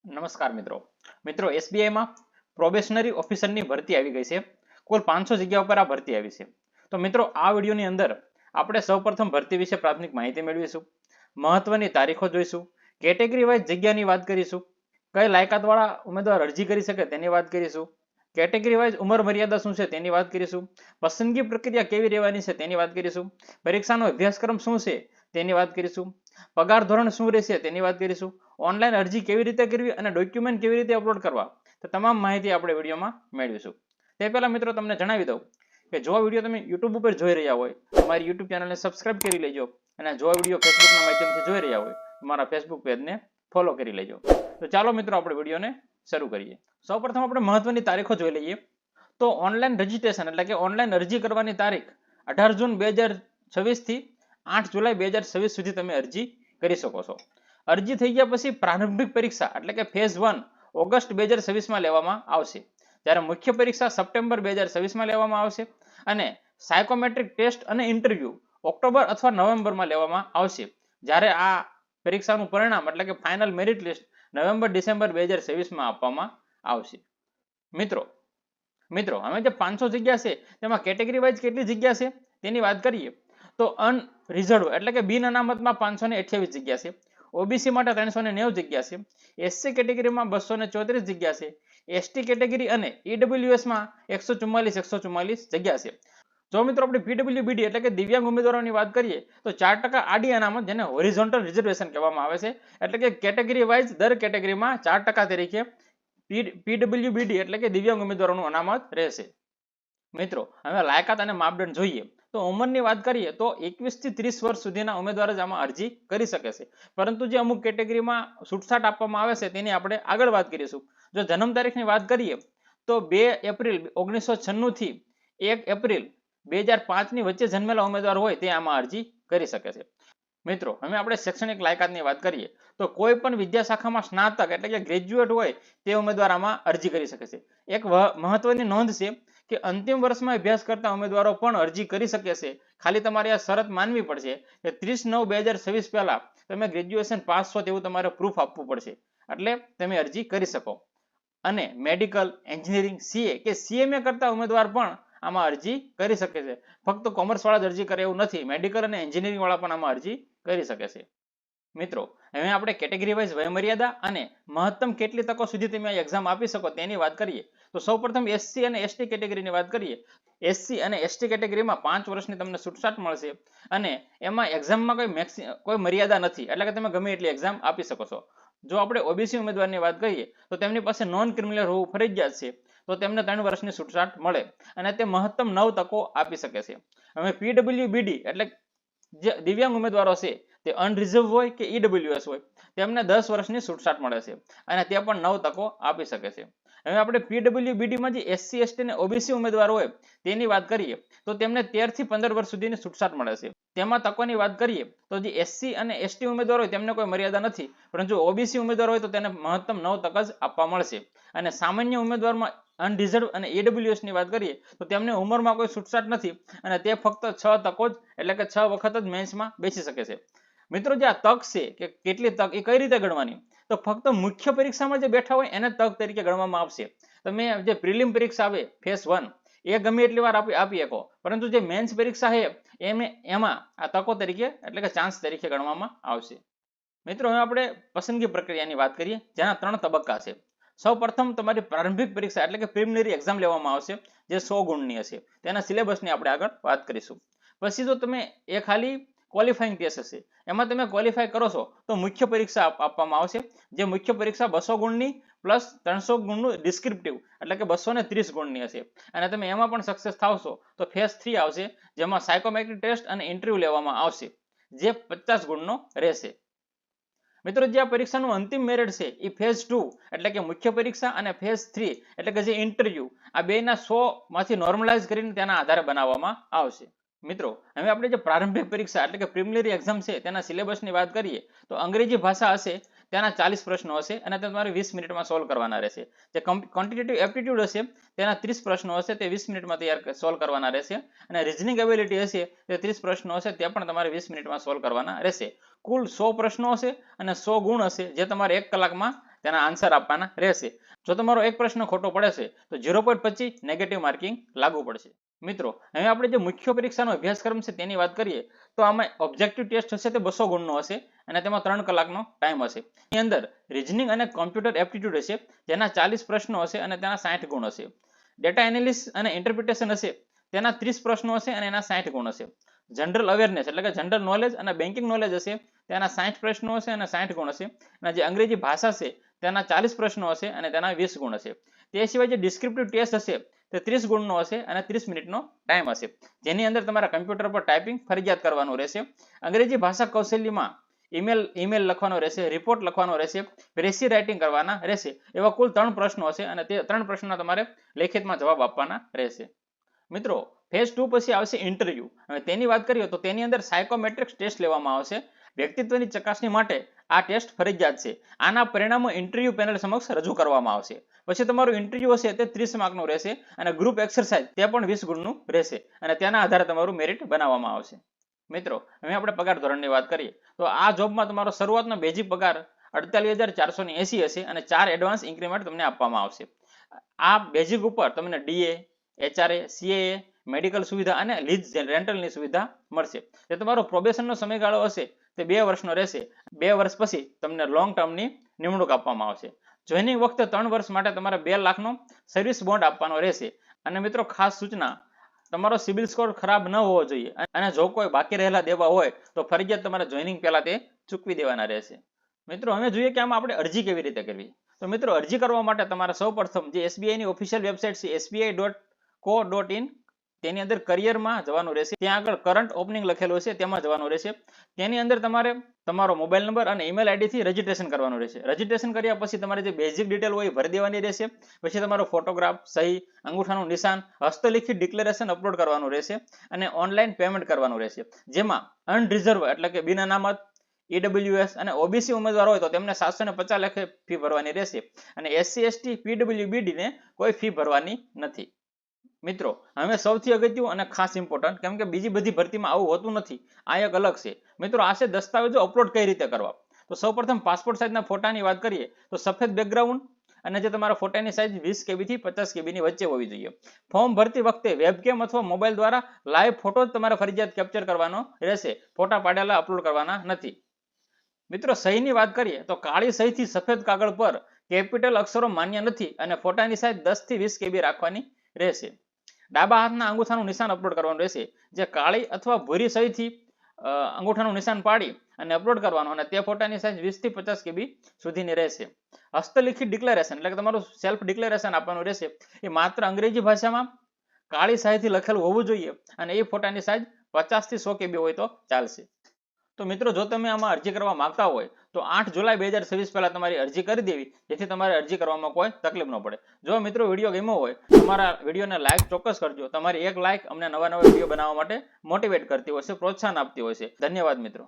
નમસ્કાર મિત્રો એસબીઆઈમાં પ્રોબેશનરી ઓફિસરની ભરતી આવી ગઈ છે. કુલ 500 જગ્યા ઉપર આ ભરતી આવી છે. તો મિત્રો આ વિડીયોની અંદર આપણે સૌપ્રથમ ભરતી વિશે પ્રાથમિક માહિતી મેળવીશું, મહત્વની તારીખો જોઈશું, કેટેગરી વાઇઝ જગ્યાની વાત કરીશું, કઈ લાયકાતવાળા ઉમેદવાર અરજી કરી શકે તેની વાત કરીશું, કેટેગરી વાઇઝ ઉંમર મર્યાદા શું છે તેની વાત કરીશું, પસંદગી પ્રક્રિયા કેવી રહેવાની છે તેની વાત કરીશું, પરીક્ષાનો અભ્યાસક્રમ શું છે તેની વાત કરીશું, પગાર ધોરણ શું રહેશે તેની વાત કરીશું, ઓનલાઈન અરજી કેવી રીતે કરવી અને ડોક્યુમેન્ટ કેવી રીતે અપલોડ કરવા, તો તમામ માહિતી આપણે વિડીયોમાં મેળવીશું. તે પહેલા મિત્રો તમને જણાવી દઉં કે જો આ વિડીયો તમે યુટ્યુબ ઉપર જોઈ રહ્યા હોય તો મારી યુટ્યુબ ચેનલને સબસ્ક્રાઇબ કરી લેજો, અને જો આ વિડીયો ફેસબુકના માધ્યમથી જોઈ રહ્યા હોય તો મારા ફેસબુક પેજને ફોલો કરી લેજો. તો ચાલો મિત્રો આપણે વિડીયોને શરૂ કરીએ. સૌપ્રથમ આપણે મહત્વની તારીખો જોઈ લઈએ. તો ઓનલાઈન રજીસ્ટ્રેશન એટલે કે ઓનલાઈન અરજી કરવાની તારીખ 18 જૂન 2026 થી 8 જુલાઈ 2026 સુધી તમે અરજી કરી શકો છો. અરજી થઈ ગયા પછી પ્રારંભિક પરીક્ષા એટલે કે ફેઝ 1 ઓગસ્ટ 2026 માં લેવામાં આવશે, જ્યારે મુખ્ય પરીક્ષા સપ્ટેમ્બર 2026 માં લેવામાં આવશે અને સાયકોમેટ્રિક ટેસ્ટ અને ઇન્ટરવ્યુ ઓક્ટોબર અથવા નવેમ્બરમાં લેવામાં આવશે, જ્યારે આ પરીક્ષાનું પરિણામ એટલે કે final merit list November December 2026 માં આપવામાં આવશે. મિત્રો હવે જે 500 જગ્યા છે તેમાં કેટેગરી વાઇઝ કેટલી જગ્યા છે તેની વાત કરીએ તો અનરિઝર્વ એટલે કે બિન અનામતમાં 528 જગ્યા છે, ઓબીસી માટે 390 જગ્યા છે, એસસી કેટેગરીમાં 234 જગ્યા છે, એસટી કેટેગરી અને ઈડબ્લ્યુએસ માં 144 જગ્યા છે. જો મિત્રો આપણે પીડબ્લ્યુબીડી એટલે કે દિવ્યાંગ ઉમેદવારોની વાત કરીએ તો 4% આડી અનામત, જેને હોરિઝોન્ટલ રિઝર્વેશન કહેવામાં આવે છે, એટલે કે કેટેગરી વાઇઝ દર કેટેગરીમાં 4% તરીકે પીડબ્લ્યુબીડી એટલે કે દિવ્યાંગ ઉમેદવારોનું અનામત રહેશે. મિત્રો હવે લાયકાત અને માપદંડ જોઈએ તો ઉંમરની વાત કરીએ તો 21 થી 30 વર્ષ સુધીના ઉમેદવાર જ આમાં અરજી કરી શકે છે, પરંતુ જે અમુક કેટેગરીમાં છૂટછાટ આપવામાં આવે છે તેની આપણે આગળ વાત કરીશું. જો જન્મ તારીખની વાત કરીએ તો 2 એપ્રિલ 1996 થી 1 એપ્રિલ 2005 ની વચ્ચે જન્મેલા ઉમેદવાર હોય તે આમાં અરજી કરી શકે છે. મિત્રો હવે આપણે શૈક્ષણિક લાયકાતની વાત કરીએ તો કોઈ પણ વિદ્યા શાખામાં સ્નાતક એટલે કે ગ્રેજ્યુએટ હોય તે ઉમેદવાર આમાં અરજી કરી શકે છે. એક મહત્વની નોંધ છે કે અંતિમ વર્ષમાં અભ્યાસ કરતા ઉમેદવારો પણ અરજી કરી શકે છે. ખાલી તમારે આ શરત માનવી પડશે કે 30/9/2026 પહેલા તમે ગ્રેજ્યુએશન પાસ છો તેવું તમારે પ્રૂફ આપવું પડશે, એટલે તમે અરજી કરી શકો. અને મેડિકલ, એન્જિનિયરિંગ, સીએ કે સીએમએ કરતા ઉમેદવાર પણ આમાં અરજી કરી શકે છે. ફક્ત કોમર્સ વાળા જ અરજી કરે એવું નથી, મેડિકલ અને એન્જિનિયરિંગ વાળા પણ આમાં અરજી કરી શકે છે. મિત્રો હવે આપણે કેટેગરી વાઇઝ વયમર્યાદા અને મહત્તમ કેટલી તકો સુધી તમે આ એક્ઝામ આપી શકો તેની વાત કરીએ તો સૌપ્રથમ એસસી અને એસટી કેટેગરીની વાત કરીએ. એસસી અને એસટી કેટેગરીમાં 5 વર્ષની તમને છૂટછાટ મળશે અને એમાં એક્ઝામમાં કોઈ મર્યાદા નથી, એટલે કે તમે ગમે એટલી એક્ઝામ આપી શકો છો. જો આપણે ઓબીસી ઉમેદવારની વાત કરીએ તો તેમની પાસે નોન ક્રિમિનલ હોવું ફરજિયાત છે, તો તેમને 3 વર્ષની છૂટછાટ મળે અને તે મહત્તમ 9 તકો આપી શકે છે. હવે પીડબ્લ્યુબીડી એટલે જે દિવ્યાંગ ઉમેદવારો છે તે અનરિઝર્વ હોય કે ઈડબ્લ્યુએસ હોય તેમને 10 વર્ષની છૂટછાટ મળે છે અને તે પણ 9 તકો આપી શકે છે. હવે આપણે પીડબ્લ્યુબીડીમાં જે એસસી એસટી અને ઓબીસી ઉમેદવાર હોય તેની વાત કરીએ તો તેમને 13 થી 15 વર્ષ સુધીની છૂટછાટ મળે છે. તેમાં તકોની વાત કરીએ તો જે એસસી અને એસટી ઉમેદવાર હોય તેમને કોઈ મર્યાદા નથી, પરંતુ જો ઓબીસી ઉમેદવાર હોય તો તેને મહત્તમ 9 તક જ આપવા મળશે. અને સામાન્ય ઉમેદવારમાં અનરિઝર્વ અને ઈડબ્લ્યુએસ ની વાત કરીએ તો તેમને ઉંમરમાં કોઈ છૂટછાટ નથી અને તે ફક્ત 6 તકો જ એટલે કે 6 વખત જ મેન્સમાં બેસી શકે છે. મિત્રો જે આ તક છે કે કેટલી તક એ કઈ રીતે ગણવાની, તો ફક્ત મુખ્ય પરીક્ષામાં જે બેઠા હોય એને તક તરીકે ગણવામાં આવશે. તમે જે પ્રિલિમ પરીક્ષા આવે ફેઝ 1 એ ગમે એટલી વાર આપી શકો, પરંતુ જે મેન્સ પરીક્ષા છે એમાં આ તકો તરીકે એટલે કે ચાન્સ તરીકે ગણવામાં આવશે. મિત્રો હવે આપણે પસંદગી પ્રક્રિયાની વાત કરીએ, જેના 3 તબક્કા છે. સૌ પ્રથમ તમારી પ્રારંભિક પરીક્ષા એટલે કે પ્રિલિમિનરી એક્ઝામ લેવામાં આવશે, જે 100 ગુણની હશે. તેના સિલેબસની આપણે આગળ વાત કરીશું. પછી જો તમે એ ખાલી ક્વોલિફાઈંગ ટેસ્ટ હશે, એમાં તમે ક્વોલિફાય કરો છો તો મુખ્ય પરીક્ષા આપવામાં આવશે, જે મુખ્ય પરીક્ષા 200 ગુણની પ્લસ 300 ગુણનું ડિસ્ક્રિપ્ટિવ એટલે કે 230 ગુણની હશે. અને તમે એમાં પણ સક્સેસ થાવશો તો ફેઝ 3 આવશે, જેમાં સાયકોમેટ્રિક ટેસ્ટ અને ઇન્ટરવ્યુ લેવામાં આવશે, જે 50 ગુણનો રહેશે. મિત્રો જે આ પરીક્ષાનું અંતિમ મેરિટ છે એ ફેઝ 2 એટલે કે મુખ્ય પરીક્ષા અને ફેઝ 3 એટલે કે જે ઇન્ટરવ્યુ, આ બેના 100 માંથી નોર્મલાઇઝ કરીને તેના આધારે બનાવવામાં આવશે. મિત્રો હવે આપણે જે પ્રારંભિક પરીક્ષા એટલે કે પ્રિલિમિનરી એક્ઝામ છે તેના સિલેબસની વાત કરીએ તો અંગ્રેજી ભાષા હશે, તેના 40 પ્રશ્નો હશે અને તે તમારે 20 મિનિટમાં સોલ્વ કરવાના રહેશે. જે ક્વોન્ટિટેટિવ એપ્ટિટ્યુડ હશે તેના 30 પ્રશ્નો હશે, તે 20 મિનિટમાં સોલ્વ કરવાના રહેશે. અને રીઝનિંગ એબિલિટી હશે તે 30 પ્રશ્નો હશે, તે પણ તમારે 20 મિનિટમાં સોલ્વ કરવાના રહેશે. કુલ 100 પ્રશ્નો હશે અને 100 ગુણ હશે, જે તમારે 1 કલાકમાં તેના આન્સર આપવાના રહેશે. જો તમારો એક પ્રશ્ન ખોટો પડે છે તો 0.25 નેગેટિવ માર્કિંગ લાગુ પડશે. મિત્રો હવે આપણે જે મુખ્ય પરીક્ષાનો અભ્યાસક્રમ છે તેની વાત કરીએ તો આમાં ઓબ્જેક્ટિવ ટેસ્ટ હશે તે 200 ગુણનો હશે અને તેમાં 3 કલાકનો ટાઈમ હશે. એની અંદર રિઝનિંગ અને કોમ્પ્યુટર એપ્ટિટ્યુડ હશે જેના 40 પ્રશ્નો હશે અને તેના 60 ગુણ હશે. ડેટા એનાલિસિસ અને ઇન્ટરપ્રિટેશન હશે તેના 30 પ્રશ્નો હશે અને એના 60 ગુણ હશે. જનરલ અવેરનેસ એટલે કે જનરલ નોલેજ અને બેન્કિંગ નોલેજ હશે તેના 60 પ્રશ્નો હશે અને 60 ગુણ હશે. અને જે અંગ્રેજી ભાષા છે તેના 40 પ્રશ્નો હશે અને તેના 20 ગુણ હશે. તે સિવાય જે ડિસ્ક્રિપ્ટિવ ટેસ્ટ હશે તે 30 ગુણનો હશે અને 30 મિનિટનો ટાઈમ હશે, જેની અંદર તમારા કમ્પ્યુટર પર ટાઈપિંગ ફરજિયાત કરવાનું રહેશે. અંગ્રેજી ભાષા કૌશલ્યમાં ઈમેલ લખવાનો રહેશે, રિપોર્ટ લખવાનો રહેશે, પ્રેસી રાઇટિંગ કરવાના રહેશે. એવા કુલ 3 પ્રશ્નો હશે અને તે 3 પ્રશ્નોના તમારે લેખિતમાં જવાબ આપવાના રહેશે. મિત્રો ફેઝ 2 પછી આવશે ઇન્ટરવ્યુ. હવે તેની વાત કરીએ તો તેની અંદર સાયકોમેટ્રિક્સ ટેસ્ટ લેવામાં આવશે. વ્યક્તિત્વની ચકાસણી માટે આ ટેસ્ટ ફરજિયાત છે. આના પરિણામો ઇન્ટરવ્યુ પેનલ સમક્ષ રજૂ કરવામાં આવશે. પછી તમારું ઇન્ટરવ્યુ હશે તે 30 માર્કનું રહેશે અને ગ્રુપ એક્સરસાઇઝ તે પણ 20 ગુણનું રહેશે અને તેના આધારે તમારું મેરિટ બનાવવામાં આવશે. મિત્રો હવે આપણે પગાર ધોરણની વાત કરીએ તો આ જોબમાં તમારો શરૂઆતનો બેઝિક પગાર 48,480 હશે અને 4 એડવાન્સ ઇન્ક્રીમેન્ટ તમને આપવામાં આવશે. આ બેઝિક ઉપર તમને ડીએ, એચઆરએ, સીએએ, મેડિકલ સુવિધા અને લીઝ રેન્ટલની સુવિધા મળશે. જે તમારો પ્રોબેશનનો સમયગાળો હશે તે 2 વર્ષનો રહેશે. 2 વર્ષ પછી તમને લોંગ ટર્મની નિમણૂક આપવામાં આવશે. જોઈનિંગ વખતે 3 વર્ષ માટે તમારે 2 લાખનો સર્વિસ બોન્ડ આપવાનો રહેશે. અને મિત્રો ખાસ સૂચના, તમારો સિબિલ સ્કોર ખરાબ ન હોવો જોઈએ અને જો કોઈ બાકી રહેલા દેવા હોય તો ફરજિયાત તમારે જોઈનિંગ પહેલા તે ચૂકવી દેવાના રહેશે. મિત્રો હવે જોઈએ કે આમાં આપણે અરજી કેવી રીતે કરવી. તો મિત્રો અરજી કરવા માટે તમારે સૌપ્રથમ જે એસબીઆઈની ઓફિશિયલ વેબસાઇટ છે sbi.co.in તેની અંદર કરિયરમાં જવાનું રહેશે. ત્યાં આગળ કરંટ ઓપનિંગ લખેલું હશે તેમાં જવાનું રહેશે. તેની અંદર તમારે તમારો મોબાઈલ નંબર અને ઈમેલ આઈડીથી રજીસ્ટ્રેશન કરવાનું રહેશે. રજીસ્ટ્રેશન કર્યા પછી તમારે જે બેઝિક ડિટેલ હોય એ ભરી દેવાની રહેશે. પછી તમારો ફોટોગ્રાફ, સહી, અંગૂઠાનું નિશાન, હસ્તલિખિત ડિક્લેરેશન અપલોડ કરવાનું રહેશે અને ઓનલાઈન પેમેન્ટ કરવાનું રહેશે. જેમાં અનરિઝર્વ એટલે કે બિન અનામત, ઈડબ્લ્યુએસ અને ઓબીસી ઉમેદવાર હોય તો તેમને 750 લાખે ફી ભરવાની રહેશે અને એસસી, એસટી, પીડબ્લ્યુબીડી ને કોઈ ફી ભરવાની નથી. મિત્રો હવે સૌથી અગત્યનું અને ખાસ ઇમ્પોર્ટન્ટ, કેમ કે બીજી બધી ભરતીમાં આવું હોતું નથી, આ એક અલગ છે. મિત્રો આ છે દસ્તાવેજો અપલોડ કઈ રીતે કરવા. તો સૌપ્રથમ પાસપોર્ટ સાઇઝના ફોટાની વાત કરીએ તો સફેદ બેકગ્રાઉન્ડ અને જે તમારા ફોટાની સાઇઝ 20 KB થી 50 KB ની વચ્ચે હોવી જોઈએ. ફોર્મ ભરતી વખતે વેબકેમ અથવા મોબાઈલ દ્વારા લાઈવ ફોટો જ તમારે ફરજિયાત કેપ્ચર કરવાનો રહેશે. ફોટા પાડેલા અપલોડ કરવાના નથી. મિત્રો સહીની વાત કરીએ તો કાળી સહીથી સફેદ કાગળ પર કેપિટલ અક્ષરો માન્ય નથી અને ફોટાની સાઇઝ 10 થી 20 KB રાખવાની રહેશે. ડાબા હાથના અંગૂઠાનું નિશાન અપલોડ કરવાનું રહેશે. જે કાળી અથવા ભૂરી સહીથી અંગૂઠાનું નિશાન પાડી અને અપલોડ કરવાનું અને તે ફોટાની સાઇઝ 20 થી 50 KB સુધીની રહેશે. હસ્તલિખિત ડિક્લેરેશન એટલે કે તમારું સેલ્ફ ડિક્લેરેશન આપવાનું રહેશે. એ માત્ર અંગ્રેજી ભાષામાં કાળી શાહીથી લખેલું હોવું જોઈએ અને એ ફોટાની સાઇઝ 50 થી 100 KB હોય તો ચાલશે. તો મિત્રો જો તમે આમાં અરજી કરવા માંગતા હોય તો 8 જુલાઈ 2026 પહેલા તમારી અરજી કરી દેવી, જેથી તમારે અરજી કરવામાં કોઈ તકલીફ ન પડે. જો મિત્રો વિડીયો ગમ્યો હોય તમારા વિડીયોને લાઈક ચોક્કસ કરજો. તમારી એક લાઈક અમને નવા વિડીયો બનાવવા માટે મોટિવેટ કરતી હોય છે, પ્રોત્સાહન આપતી હોય છે. ધન્યવાદ મિત્રો.